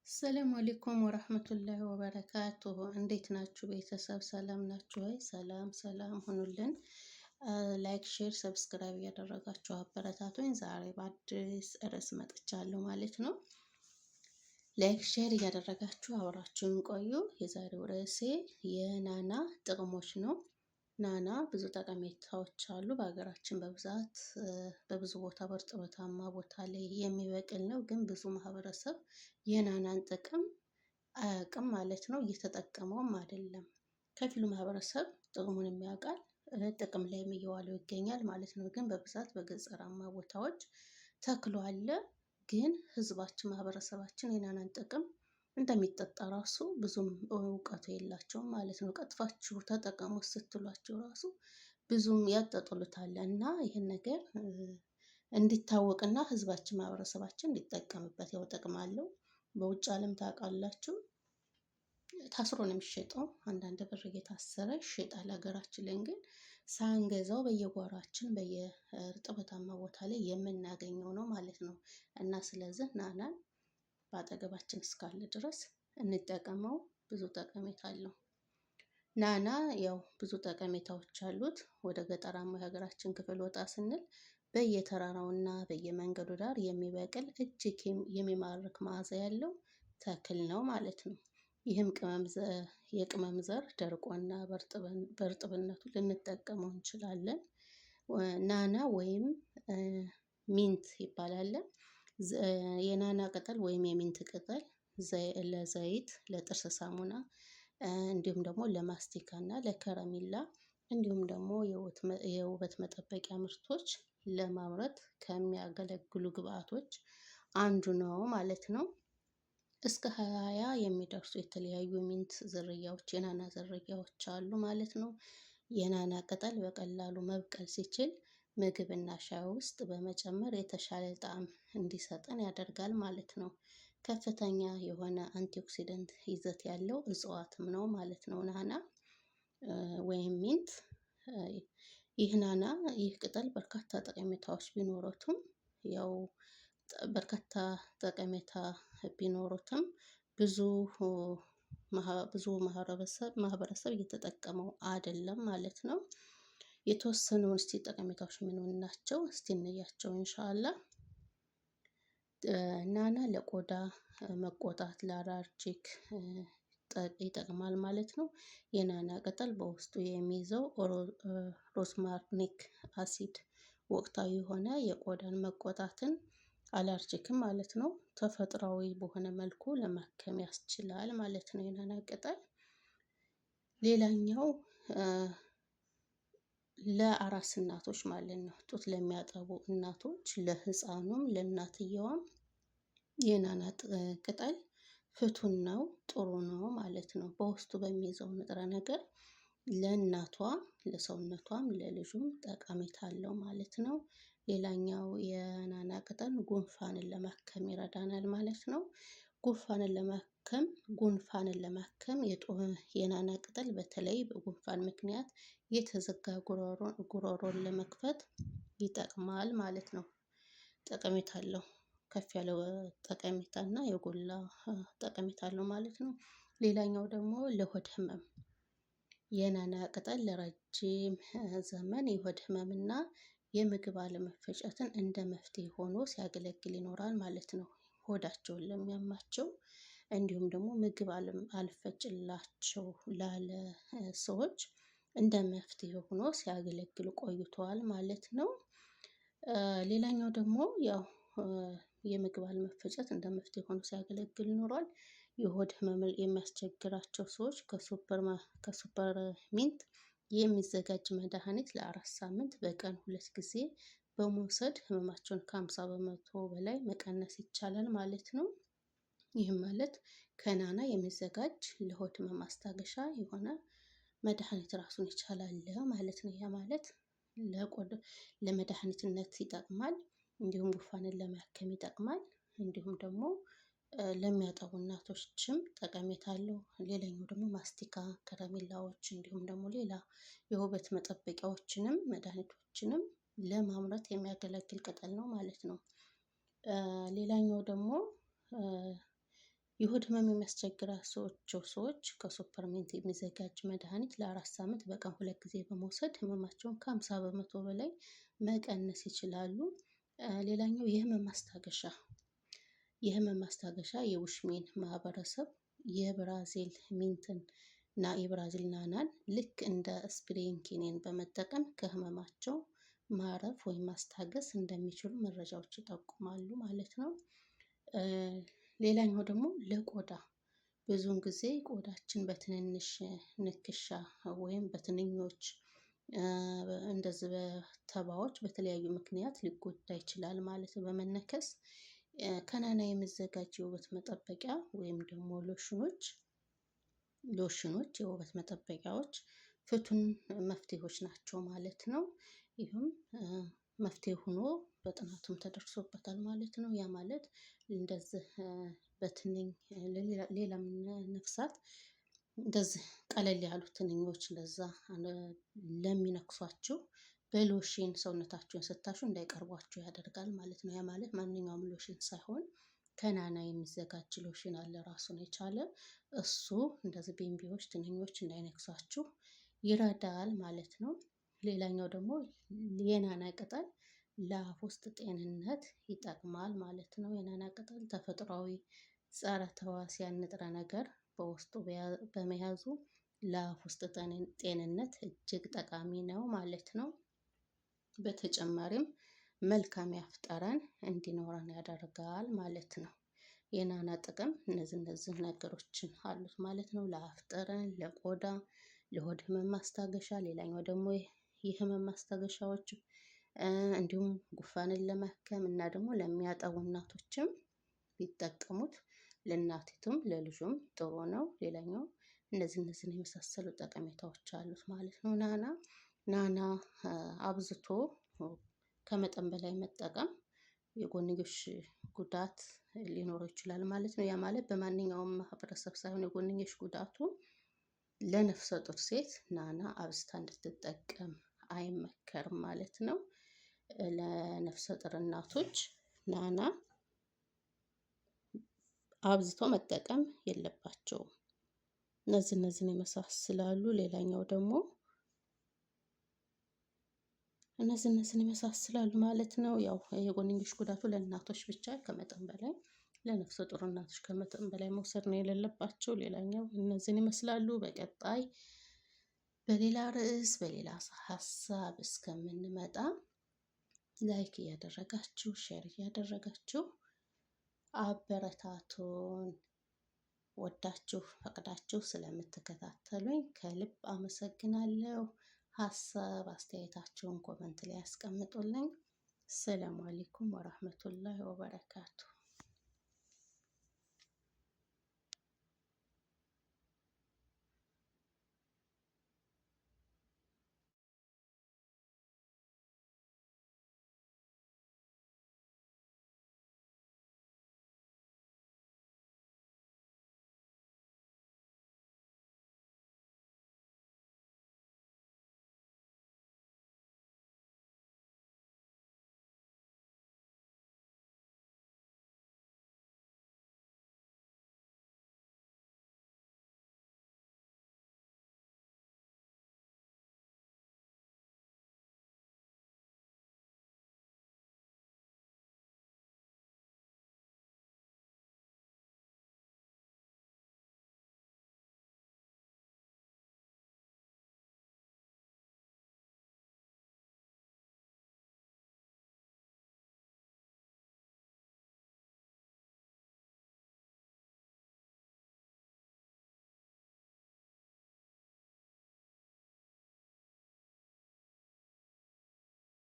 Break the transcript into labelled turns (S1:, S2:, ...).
S1: ሰላም አለይኩም ወራህመቱላሂ ወበረካቱሁ። እንዴት ናችሁ ቤተሰብ? ሰላም ናችሁ ወይ? ሰላም ሁኑልን። ላይክ፣ ሼር፣ ሰብስክራይብ እያደረጋችሁ አበረታቱኝ። ዛሬ በአዲስ ርዕስ መጥቻለሁ ማለት ነው። ላይክ፣ ሼር እያደረጋችሁ አብራችሁን ቆዩ። የዛሬው ርዕሴ የናና ጥቅሞች ነው። ናና ብዙ ጠቀሜታዎች አሉ። በሀገራችን በብዛት በብዙ ቦታ በእርጥበታማ ቦታ ላይ የሚበቅል ነው። ግን ብዙ ማህበረሰብ የናናን ጥቅም አያውቅም ማለት ነው። እየተጠቀመውም አይደለም። ከፊሉ ማህበረሰብ ጥቅሙን የሚያውቃል፣ ጥቅም ላይም እየዋለው ይገኛል ማለት ነው። ግን በብዛት በገጠራማ ቦታዎች ተክሎ አለ። ግን ህዝባችን ማህበረሰባችን የናናን ጥቅም እንደሚጠጣ ራሱ ብዙም እውቀቱ የላቸውም ማለት ነው። ቀጥፋችሁ ተጠቀሙ ስትሏቸው ራሱ ብዙም ያጠጥሉታል። እና ይህን ነገር እንዲታወቅና ህዝባችን ማህበረሰባችን እንዲጠቀምበት ያው ጥቅም አለው። በውጭ ዓለም ታውቃላችሁ ታስሮ ነው የሚሸጠው። አንዳንድ ብር እየታሰረ ይሸጣል። ሀገራችን ላይ ግን ሳንገዛው በየጓሯችን በየእርጥበታማ ቦታ ላይ የምናገኘው ነው ማለት ነው። እና ስለዚህ ናናን በአጠገባችን እስካለ ድረስ እንጠቀመው። ብዙ ጠቀሜታ አለው። ናና ያው ብዙ ጠቀሜታዎች አሉት። ወደ ገጠራማ የሀገራችን ክፍል ወጣ ስንል በየተራራውና በየመንገዱ ዳር የሚበቅል እጅግ የሚማርክ መዓዛ ያለው ተክል ነው ማለት ነው። ይህም የቅመም ዘር ደርቆና በእርጥብነቱ ልንጠቀመው እንችላለን። ናና ወይም ሚንት ይባላል። የናና ቅጠል ወይም የሚንት ቅጠል ለዘይት፣ ለጥርስ ሳሙና እንዲሁም ደግሞ ለማስቲካ እና ለከረሜላ እንዲሁም ደግሞ የውበት መጠበቂያ ምርቶች ለማምረት ከሚያገለግሉ ግብአቶች አንዱ ነው ማለት ነው። እስከ 20 የሚደርሱ የተለያዩ ሚንት ዝርያዎች የናና ዝርያዎች አሉ ማለት ነው። የናና ቅጠል በቀላሉ መብቀል ሲችል ምግብና ሻይ ውስጥ በመጨመር የተሻለ ጣዕም እንዲሰጠን ያደርጋል ማለት ነው። ከፍተኛ የሆነ አንቲኦክሲደንት ይዘት ያለው እጽዋትም ነው ማለት ነው ናና ወይም ሚንት። ይህ ናና ይህ ቅጠል በርካታ ጠቀሜታዎች ቢኖሩትም ያው በርካታ ጠቀሜታ ቢኖሩትም ብዙ ማህበረሰብ እየተጠቀመው አይደለም ማለት ነው። የተወሰኑን እስቲ ጠቀሜታዎች ምን ናቸው እስቲ እንያቸው ኢንሻአላህ። ናና ለቆዳ መቆጣት ለአለርጂክ ይጠቅማል ማለት ነው። የናና ቅጠል በውስጡ የሚይዘው ሮዝማሪክ አሲድ ወቅታዊ የሆነ የቆዳን መቆጣትን አለርጂክም ማለት ነው ተፈጥሯዊ በሆነ መልኩ ለማከም ያስችላል ማለት ነው የናና ቅጠል። ሌላኛው ለአራስ እናቶች ማለት ነው ጡት ለሚያጠቡ እናቶች ለህፃኑም ለእናትየዋም የናና ቅጠል ፍቱን ነው፣ ጥሩ ነው ማለት ነው። በውስጡ በሚይዘው ንጥረ ነገር ለእናቷ ለሰውነቷም ለልጁም ጠቀሜታ አለው ማለት ነው። ሌላኛው የናና ቅጠል ጉንፋንን ለማከም ይረዳናል ማለት ነው። ጉንፋንን ለማከም የናና ቅጠል በተለይ በጉንፋን ምክንያት የተዘጋ ጉሮሮን ለመክፈት ይጠቅማል ማለት ነው። ጠቀሜታ አለው። ከፍ ያለ ጠቀሜታ እና የጎላ ጠቀሜታ አለው ማለት ነው። ሌላኛው ደግሞ ለሆድ ህመም የናና ቅጠል ለረጅም ዘመን የሆድ ህመምና የምግብ አለመፈጨትን እንደ መፍትሄ ሆኖ ሲያገለግል ይኖራል ማለት ነው። ሆዳቸውን ለሚያማቸው እንዲሁም ደግሞ ምግብ አልፈጭላቸው ላለ ሰዎች እንደ መፍትሄ ሆኖ ሲያገለግል ቆይተዋል ማለት ነው። ሌላኛው ደግሞ ያው የምግብ አለመፈጨት እንደ መፍትሄ ሆኖ ሲያገለግል ኖሯል። የሆድ ህመም የሚያስቸግራቸው ሰዎች ከሱፐር ሚንት የሚዘጋጅ መድኃኒት ለ4 ሳምንት በቀን 2 ጊዜ በመውሰድ ህመማቸውን ከ50% በላይ መቀነስ ይቻላል ማለት ነው። ይህም ማለት ከናና የሚዘጋጅ ለሆድ ህመም ማስታገሻ የሆነ መድኃኒት ራሱን ይቻላል ማለት ነው። ያ ማለት ለመድኃኒትነት ይጠቅማል። እንዲሁም ጉንፋንን ለማከም ይጠቅማል። እንዲሁም ደግሞ ለሚያጠቡ እናቶችም ጠቀሜታ አለው። ሌላኛው ደግሞ ማስቲካ፣ ከረሜላዎች እንዲሁም ደግሞ ሌላ የውበት መጠበቂያዎችንም መድኃኒቶችንም ለማምረት የሚያገለግል ቅጠል ነው ማለት ነው። ሌላኛው ደግሞ የሆድ ህመም የሚያስቸግራቸው ሰዎች ከሱፐርሜንት የሚዘጋጅ መድኃኒት ለ4 ሳምንት በቀን 2 ጊዜ በመውሰድ ህመማቸውን ከ50 በመቶ በላይ መቀነስ ይችላሉ። ሌላኛው የህመም ማስታገሻ የቡሽሜን ማህበረሰብ የብራዚል ሚንትን እና የብራዚል ናናን ልክ እንደ ስፕሪን ኪኒን በመጠቀም ከህመማቸው ማረፍ ወይም ማስታገስ እንደሚችሉ መረጃዎች ይጠቁማሉ ማለት ነው። ሌላኛው ደግሞ ለቆዳ ብዙውን ጊዜ ቆዳችን በትንንሽ ንክሻ ወይም በትንኞች እንደዚህ በተባዎች በተለያዩ ምክንያት ሊጎዳ ይችላል ማለት ነው። በመነከስ ከናና የሚዘጋጅ የውበት መጠበቂያ ወይም ደግሞ ሎሽኖች የውበት መጠበቂያዎች ፍቱን መፍትሄዎች ናቸው ማለት ነው። ይህም መፍትሄ ሆኖ በጥናቱም ተደርሶበታል ማለት ነው። ያ ማለት እንደዚህ በትንኝ ሌላም ነፍሳት እንደዚህ ቀለል ያሉ ትንኞች እንደዛ ለሚነክሷቸው በሎሽን ሰውነታቸውን ስታሹ እንዳይቀርቧቸው ያደርጋል ማለት ነው። ያ ማለት ማንኛውም ሎሽን ሳይሆን ከናና የሚዘጋጅ ሎሽን አለ ራሱን የቻለ እሱ እንደዚህ ቢንቢዎች ትንኞች እንዳይነክሷችሁ ይረዳል ማለት ነው። ሌላኛው ደግሞ የናና ቅጠል ለአፍ ውስጥ ጤንነት ይጠቅማል ማለት ነው። የናና ቅጠል ተፈጥሯዊ ጸረ ተዋሲያን ንጥረ ነገር በውስጡ በመያዙ ለአፍ ውስጥ ጤንነት እጅግ ጠቃሚ ነው ማለት ነው። በተጨማሪም መልካም የአፍ ጠረን እንዲኖረን ያደርጋል ማለት ነው። የናና ጥቅም እነዚህ ነገሮችን አሉት ማለት ነው። ለአፍ ጠረን፣ ለቆዳ፣ ለሆድ ህመም ማስታገሻ፣ ሌላኛው ደግሞ የህመም ማስታገሻዎች እንዲሁም ጉፋንን ለማከም እና ደግሞ ለሚያጠቡ እናቶችም ቢጠቀሙት ለእናቲቱም ለልጁም ጥሩ ነው። ሌላኛው እነዚህን የመሳሰሉ ጠቀሜታዎች አሉት ማለት ነው። ናና አብዝቶ ከመጠን በላይ መጠቀም የጎንዮሽ ጉዳት ሊኖረው ይችላል ማለት ነው። ያ ማለት በማንኛውም ማህበረሰብ ሳይሆን የጎንዮሽ ጉዳቱ ለነፍሰ ጡር ሴት ናና አብዝታ እንድትጠቀም አይመከርም ማለት ነው። ለነፍሰ ጡር እናቶች ናና አብዝቶ መጠቀም የለባቸውም። እነዚህን ይመሳሰላሉ። ሌላኛው ደግሞ እነዚህን ይመሳሰላሉ ማለት ነው። ያው የጎንዮሽ ጉዳቱ ለእናቶች ብቻ ከመጠን በላይ ለነፍሰ ጡር እናቶች ከመጠን በላይ መውሰድ ነው የሌለባቸው። ሌላኛው እነዚህን ይመስላሉ። በቀጣይ በሌላ ርዕስ በሌላ ሀሳብ እስከምንመጣ ላይክ እያደረጋችሁ ሼር እያደረጋችሁ አበረታቱን። ወዳችሁ ፈቅዳችሁ ስለምትከታተሉኝ ከልብ አመሰግናለሁ። ሀሳብ አስተያየታችሁን ኮመንት ላይ ያስቀምጡልኝ። ሰላም አለይኩም ወራህመቱላሂ ወበረካቱ።